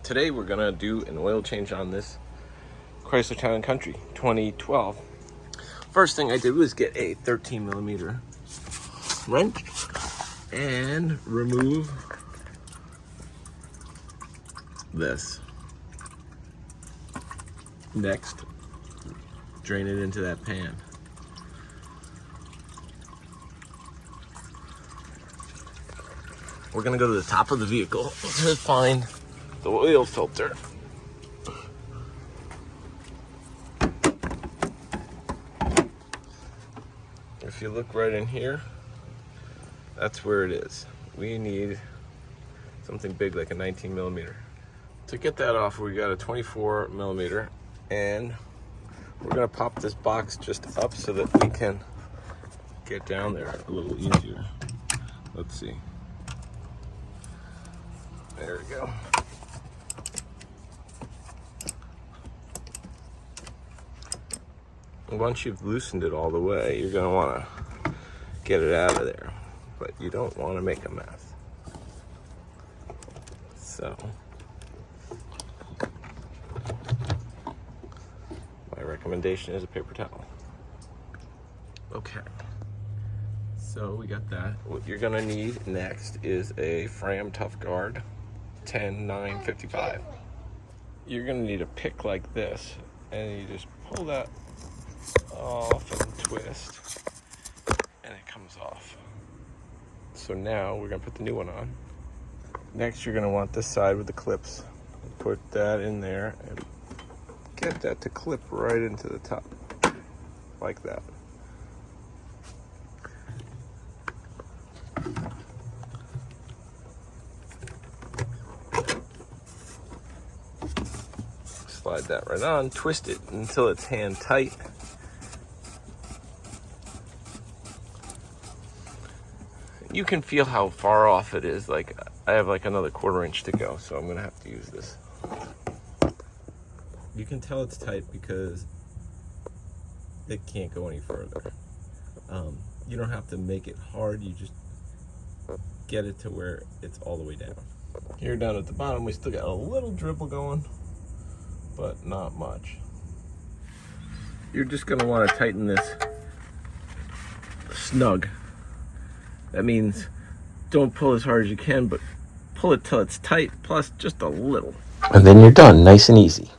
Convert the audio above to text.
Today we're gonna do an oil change on this Chrysler Town Country 2012. First thing I did was get a 13mm wrench and remove this. Next, drain it into that pan. We're gonna go to the top of the vehicle to find the oil filter. If you look right in here, that's where it is. We need something big like a 19mm. To get that off, we got a 24mm, and we're gonna pop this box just up so that we can get down there a little easier. Let's see. There we go. Once you've loosened it all the way, you're going to want to get it out of there, but you don't want to make a mess. So, my recommendation is a paper towel. Okay, so we got that. What you're going to need next is a Fram Tough Guard 10955. You're going to need a pick like this, and you just pull that off and twist, and it comes off. So now we're gonna put the new one on. Next, you're gonna want this side with the clips. Put that in there and get that to clip right into the top, like that. Slide that right on, twist it until it's hand tight. You can feel how far off it is. Like, I have like another 1/4 inch to go, so I'm gonna have to use this. You can tell it's tight because it can't go any further. You don't have to make it hard, you just get it to where it's all the way down. Here down at the bottom, we still got a little dribble going, but not much. You're just gonna wanna tighten this snug. That means don't pull as hard as you can, but pull it till it's tight, plus just a little. And then you're done, nice and easy.